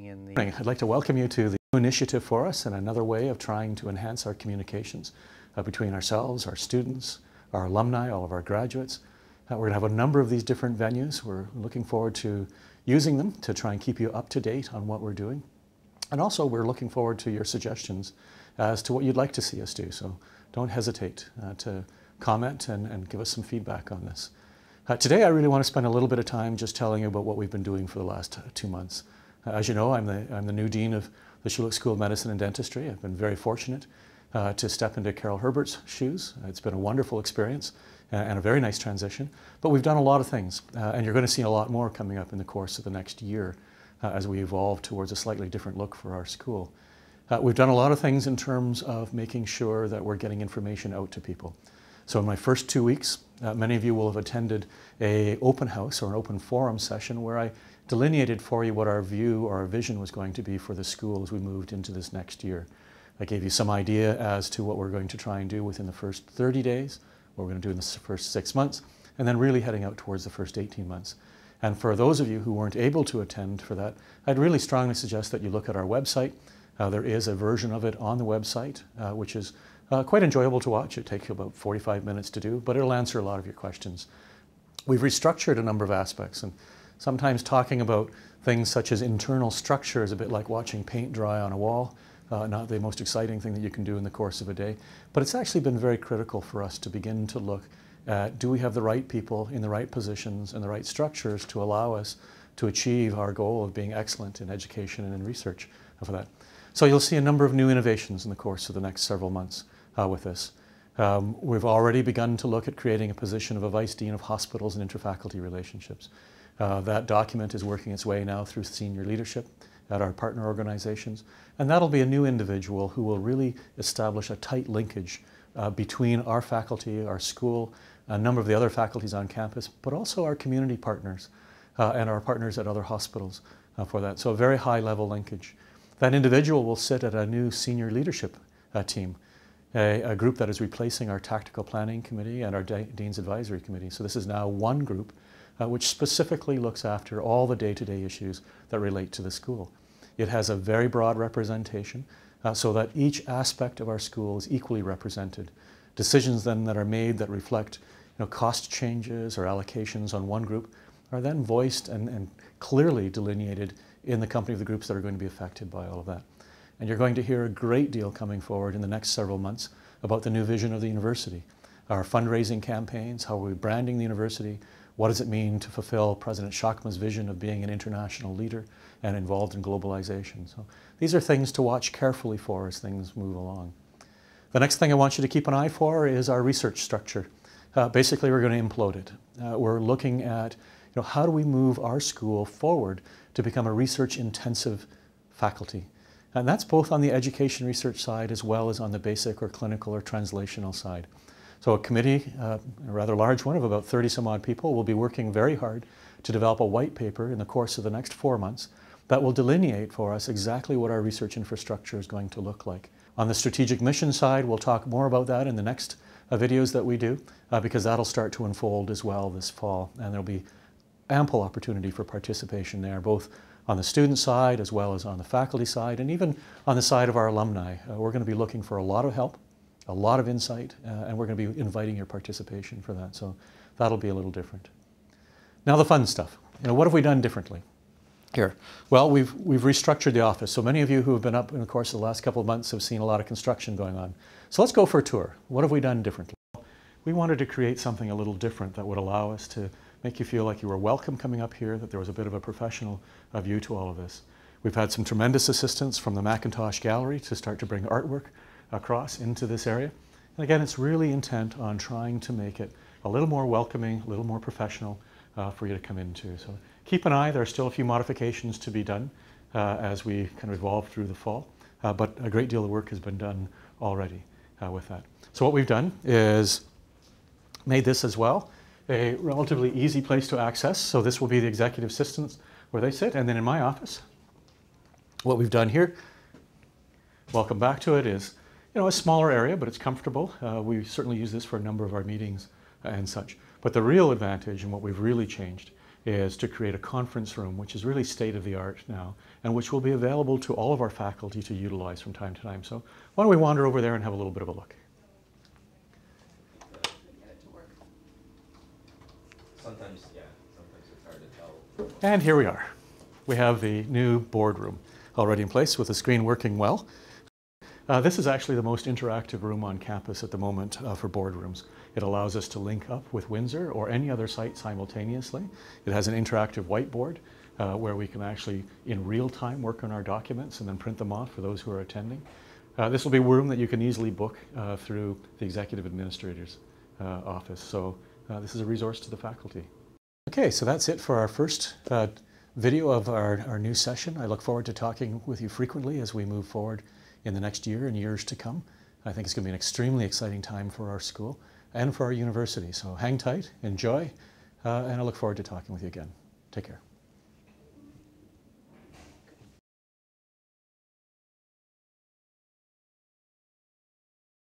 I'd like to welcome you to the new initiative for us and another way of trying to enhance our communications between ourselves, our students, our alumni, all of our graduates. We're going to have a number of these different venues. We're looking forward to using them to try and keep you up to date on what we're doing. And also we're looking forward to your suggestions as to what you'd like to see us do. So don't hesitate to comment and give us some feedback on this. Today I really want to spend a little bit of time just telling you about what we've been doing for the last 2 months. As you know, I'm the new Dean of the Schulich School of Medicine and Dentistry. I've been very fortunate to step into Carol Herbert's shoes. It's been a wonderful experience and a very nice transition. But we've done a lot of things, and you're going to see a lot more coming up in the course of the next year as we evolve towards a slightly different look for our school. We've done a lot of things in terms of making sure that we're getting information out to people. So in my first 2 weeks, many of you will have attended an open house or an open forum session where I delineated for you what our view or our vision was going to be for the school as we moved into this next year. I gave you some idea as to what we're going to try and do within the first 30 days, what we're going to do in the first 6 months, and then really heading out towards the first 18 months. And for those of you who weren't able to attend for that, I'd really strongly suggest that you look at our website. There is a version of it on the website, which is quite enjoyable to watch. It takes you about 45 minutes to do, but it'll answer a lot of your questions. We've restructured a number of aspects, and sometimes talking about things such as internal structure is a bit like watching paint dry on a wall. Not the most exciting thing that you can do in the course of a day, but it's actually been very critical for us to begin to look at, do we have the right people in the right positions and the right structures to allow us to achieve our goal of being excellent in education and in research for that. So you'll see a number of new innovations in the course of the next several months with this. We've already begun to look at creating a position of a Vice Dean of Hospitals and Interfaculty Relationships. That document is working its way now through senior leadership at our partner organizations, and that'll be a new individual who will really establish a tight linkage between our faculty, our school, a number of the other faculties on campus, but also our community partners and our partners at other hospitals for that. So a very high level linkage. That individual will sit at a new senior leadership team, a group that is replacing our tactical planning committee and our Dean's Advisory Committee. So this is now one group which specifically looks after all the day-to-day issues that relate to the school. It has a very broad representation so that each aspect of our school is equally represented. Decisions then that are made that reflect cost changes or allocations on one group are then voiced and clearly delineated in the company of the groups that are going to be affected by all of that. And you're going to hear a great deal coming forward in the next several months about the new vision of the university, our fundraising campaigns, how we're branding the university, what does it mean to fulfill President Schachma's vision of being an international leader and involved in globalization. So these are things to watch carefully for as things move along. The next thing I want you to keep an eye for is our research structure. Basically, we're going to implode it. We're looking at how do we move our school forward to become a research-intensive faculty. And that's both on the education research side as well as on the basic or clinical or translational side. So a committee, a rather large one of about 30 some odd people, will be working very hard to develop a white paper in the course of the next 4 months that will delineate for us exactly what our research infrastructure is going to look like. On the strategic mission side, we'll talk more about that in the next videos that we do because that'll start to unfold as well this fall, and there'll be ample opportunity for participation there, both on the student side as well as on the faculty side and even on the side of our alumni. We're going to be looking for a lot of help, a lot of insight, and we're going to be inviting your participation for that. So that'll be a little different. Now the fun stuff. What have we done differently here? Well, we've restructured the office. So many of you who have been up in the course of the last couple of months have seen a lot of construction going on. So let's go for a tour. What have we done differently? We wanted to create something a little different that would allow us to make you feel like you were welcome coming up here, that there was a bit of a professional view to all of this. We've had some tremendous assistance from the Macintosh Gallery to start to bring artwork across into this area. And again, it's really intent on trying to make it a little more welcoming, a little more professional for you to come into. So keep an eye. There are still a few modifications to be done as we kind of evolve through the fall, but a great deal of work has been done already with that. So what we've done is made this as well a relatively easy place to access. So this will be the executive assistants where they sit, and then in my office, what we've done here, welcome back to it, is a smaller area, but it's comfortable. We certainly use this for a number of our meetings and such. But the real advantage and what we've really changed is to create a conference room, which is really state-of-the-art now, and which will be available to all of our faculty to utilize from time to time. So why don't we wander over there and have a little bit of a look. Sometimes it's hard to tell. And here we are. We have the new boardroom already in place with the screen working well. This is actually the most interactive room on campus at the moment for boardrooms. It allows us to link up with Windsor or any other site simultaneously. It has an interactive whiteboard where we can actually in real time work on our documents and then print them off for those who are attending. This will be a room that you can easily book through the Executive Administrator's office. So this is a resource to the faculty. Okay, so that's it for our first video of our new session. I look forward to talking with you frequently as we move forward in the next year and years to come. I think it's going to be an extremely exciting time for our school and for our university. So hang tight, enjoy, and I look forward to talking with you again. Take care.